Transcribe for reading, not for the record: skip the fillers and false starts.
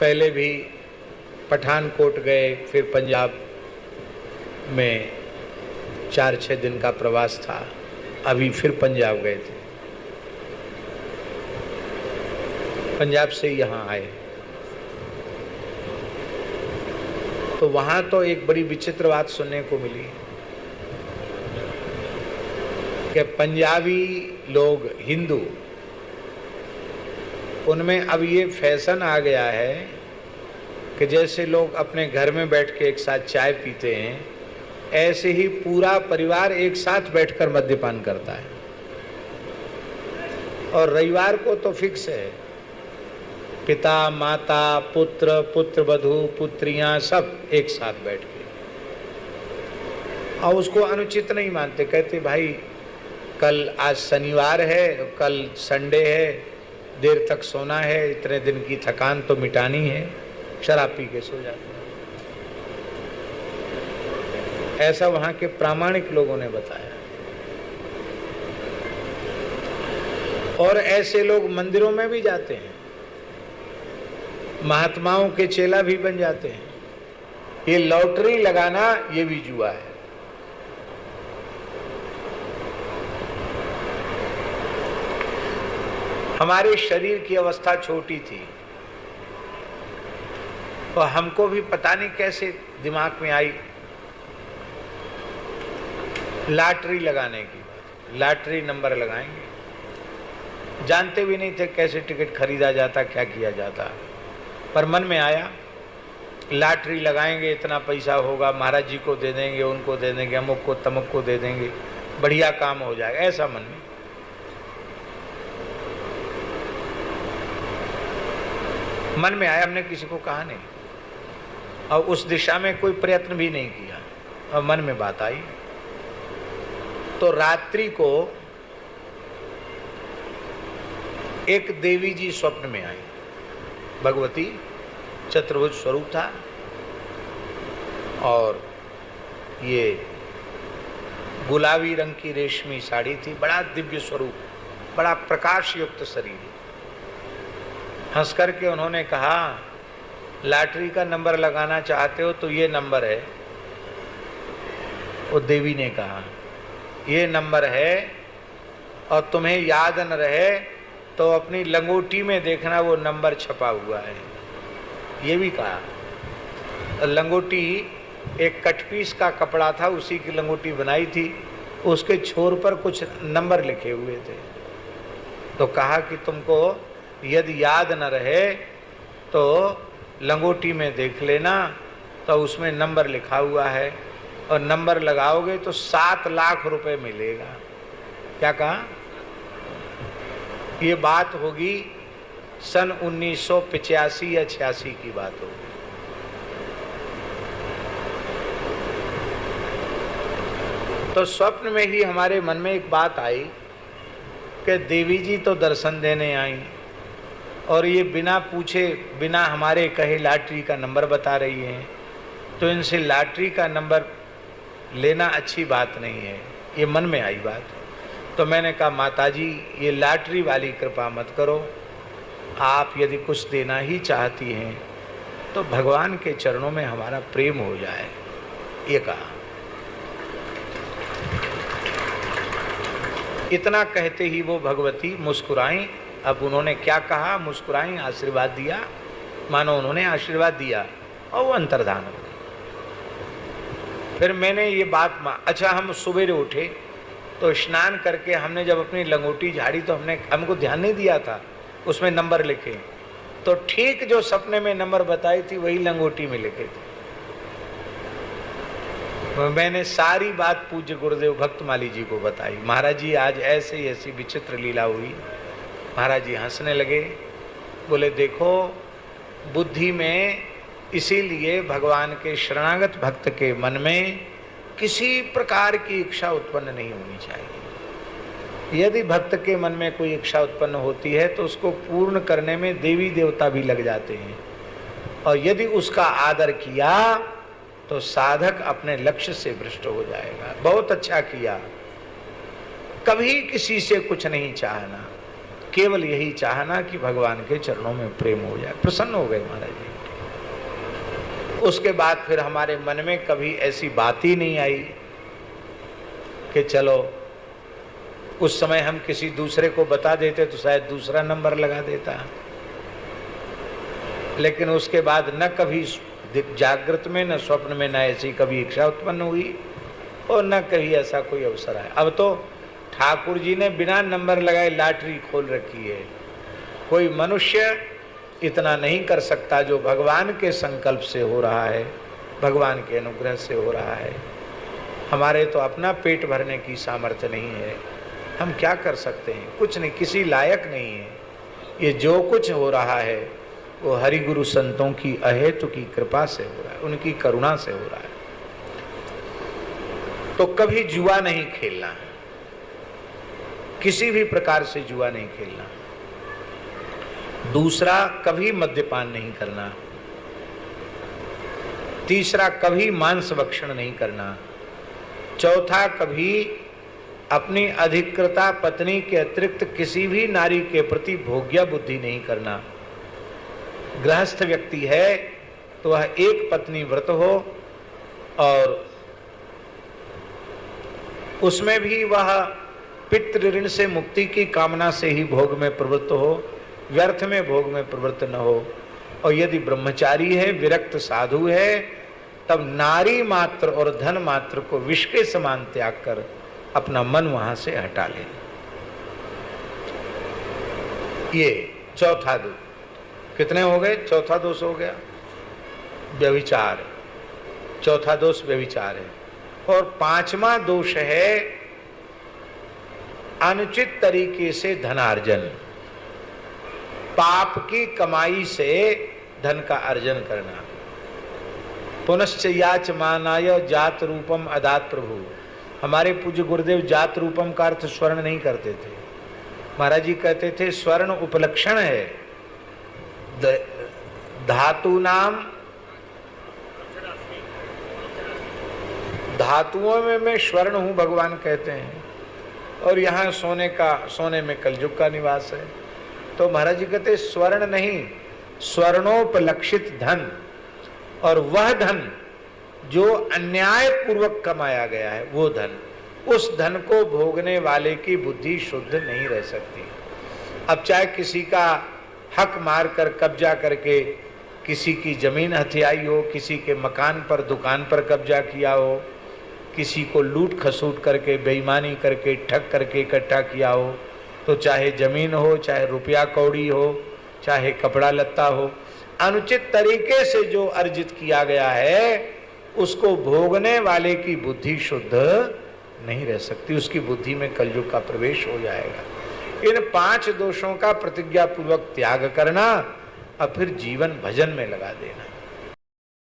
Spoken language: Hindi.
पहले भी पठानकोट गए, फिर पंजाब में 4-6 दिन का प्रवास था, अभी फिर पंजाब गए थे। पंजाब से यहाँ आए तो वहाँ तो एक बड़ी विचित्र बात सुनने को मिली कि पंजाबी लोग हिंदू, उनमें अब ये फैशन आ गया है कि जैसे लोग अपने घर में बैठ के एक साथ चाय पीते हैं, ऐसे ही पूरा परिवार एक साथ बैठकर मद्यपान करता है। और रविवार को तो फिक्स है, पिता माता पुत्र पुत्रवधू पुत्रियां सब एक साथ बैठ के, और उसको अनुचित नहीं मानते। कहते भाई कल आज शनिवार है, कल संडे है, देर तक सोना है, इतने दिन की थकान तो मिटानी है, शराब पी के सो जाते हैं। ऐसा वहां के प्रामाणिक लोगों ने बताया। और ऐसे लोग मंदिरों में भी जाते हैं, महात्माओं के चेला भी बन जाते हैं। ये लॉटरी लगाना ये भी जुआ है। हमारे शरीर की अवस्था छोटी थी तो हमको भी पता नहीं कैसे दिमाग में आई लॉटरी लगाने की बात। लॉटरी नंबर लगाएंगे, जानते भी नहीं थे कैसे टिकट खरीदा जाता, क्या किया जाता, पर मन में आया लॉटरी लगाएंगे, इतना पैसा होगा, महाराज जी को दे देंगे, उनको दे देंगे, अमुक को तमुक को दे देंगे, बढ़िया काम हो जाएगा, ऐसा मन में आया। हमने किसी को कहा नहीं और उस दिशा में कोई प्रयत्न भी नहीं किया, और मन में बात आई। तो रात्रि को एक देवी जी स्वप्न में आई, भगवती, चतुर्भुज स्वरूप था और ये गुलाबी रंग की रेशमी साड़ी थी, बड़ा दिव्य स्वरूप, बड़ा प्रकाश युक्त शरीर। हंस करके उन्होंने कहा लॉटरी का नंबर लगाना चाहते हो तो ये नंबर है। वो देवी ने कहा ये नंबर है, और तुम्हें याद न रहे तो अपनी लंगोटी में देखना वो नंबर छपा हुआ है। ये भी कहा। लंगोटी एक कटपीस का कपड़ा था, उसी की लंगोटी बनाई थी, उसके छोर पर कुछ नंबर लिखे हुए थे। तो कहा कि तुमको यदि याद न रहे तो लंगोटी में देख लेना, तो उसमें नंबर लिखा हुआ है, और नंबर लगाओगे तो 7 लाख रुपए मिलेगा। क्या कहा? ये बात होगी सन 1985 या 86 की बात होगी। तो स्वप्न में ही हमारे मन में एक बात आई कि देवी जी तो दर्शन देने आई और ये बिना पूछे बिना हमारे कहे लॉटरी का नंबर बता रही हैं, तो इनसे लॉटरी का नंबर लेना अच्छी बात नहीं है। ये मन में आई बात। तो मैंने कहा माताजी ये लॉटरी वाली कृपा मत करो, आप यदि कुछ देना ही चाहती हैं तो भगवान के चरणों में हमारा प्रेम हो जाए, ये कहा। इतना कहते ही वो भगवती मुस्कुराई। अब उन्होंने क्या कहा? मुस्कुराई, आशीर्वाद दिया, मानो उन्होंने आशीर्वाद दिया, और वो अंतर्धान हो गई। फिर मैंने ये बात अच्छा, हम सुबह उठे तो स्नान करके हमने जब अपनी लंगोटी झाड़ी तो हमको ध्यान नहीं दिया था उसमें नंबर लिखे, तो ठीक जो सपने में नंबर बताई थी वही लंगोटी में लिखे थे। मैंने सारी बात पूज्य गुरुदेव भक्तमाली जी को बताई। महाराज जी आज ऐसे ऐसी विचित्र लीला हुई। महाराज जी हंसने लगे, बोले देखो बुद्धि में, इसीलिए भगवान के शरणागत भक्त के मन में किसी प्रकार की इच्छा उत्पन्न नहीं होनी चाहिए। यदि भक्त के मन में कोई इच्छा उत्पन्न होती है तो उसको पूर्ण करने में देवी देवता भी लग जाते हैं, और यदि उसका आदर किया तो साधक अपने लक्ष्य से भ्रष्ट हो जाएगा। बहुत अच्छा किया, कभी किसी से कुछ नहीं चाहना, केवल यही चाहना कि भगवान के चरणों में प्रेम हो जाए। प्रसन्न हो गए महाराज जी। उसके बाद फिर हमारे मन में कभी ऐसी बात ही नहीं आई कि चलो उस समय हम किसी दूसरे को बता देते तो शायद दूसरा नंबर लगा देता। लेकिन उसके बाद न कभी जागृत में न स्वप्न में न ऐसी कभी इच्छा उत्पन्न हुई और न कभी ऐसा कोई अवसर आया। अब तो ठाकुर जी ने बिना नंबर लगाए लॉटरी खोल रखी है। कोई मनुष्य इतना नहीं कर सकता जो भगवान के संकल्प से हो रहा है, भगवान के अनुग्रह से हो रहा है। हमारे तो अपना पेट भरने की सामर्थ्य नहीं है, हम क्या कर सकते हैं? कुछ नहीं, किसी लायक नहीं है। ये जो कुछ हो रहा है वो हरि गुरु संतों की अहेतु की कृपा से हो रहा है, उनकी करुणा से हो रहा है। तो कभी जुआ नहीं खेलना, किसी भी प्रकार से जुआ नहीं खेलना। दूसरा, कभी मद्यपान नहीं करना। तीसरा, कभी मांस भक्षण नहीं करना। चौथा, कभी अपनी अधिकृता पत्नी के अतिरिक्त किसी भी नारी के प्रति भोग्या बुद्धि नहीं करना। गृहस्थ व्यक्ति है तो वह एक पत्नी व्रत हो और उसमें भी वह पितृ ऋण से मुक्ति की कामना से ही भोग में प्रवृत्त हो, व्यर्थ में भोग में प्रवृत्त न हो। और यदि ब्रह्मचारी है, विरक्त साधु है, तब नारी मात्र और धन मात्र को विष के समान त्याग कर अपना मन वहां से हटा ले। ये चौथा दोष। कितने हो गए? चौथा दोष हो गया व्यभिचार। चौथा दोष व्यभिचार है। और पांचवा दोष है अनुचित तरीके से धनार्जन, पाप की कमाई से धन का अर्जन करना। पुनश्च याच मानाय जात रूपम अदात प्रभु। हमारे पूज्य गुरुदेव जात रूपम का अर्थ स्वर्ण नहीं करते थे। महाराज जी कहते थे स्वर्ण उपलक्षण है, धातु नाम, धातुओं में मैं स्वर्ण हूं भगवान कहते हैं। और यहाँ सोने में कलयुग का निवास है। तो महाराज जी कहते स्वर्ण नहीं, स्वर्णोपलक्षित धन। और वह धन जो अन्याय पूर्वक कमाया गया है वो धन, उस धन को भोगने वाले की बुद्धि शुद्ध नहीं रह सकती। अब चाहे किसी का हक मार कर कब्जा करके किसी की जमीन हथियाई हो, किसी के मकान पर दुकान पर कब्जा किया हो, किसी को लूट खसूट करके बेईमानी करके ठग करके इकट्ठा किया हो, तो चाहे जमीन हो, चाहे रुपया कौड़ी हो, चाहे कपड़ा लत्ता हो, अनुचित तरीके से जो अर्जित किया गया है उसको भोगने वाले की बुद्धि शुद्ध नहीं रह सकती। उसकी बुद्धि में कलयुग का प्रवेश हो जाएगा। इन 5 दोषों का प्रतिज्ञा पूर्वक त्याग करना और फिर जीवन भजन में लगा देना।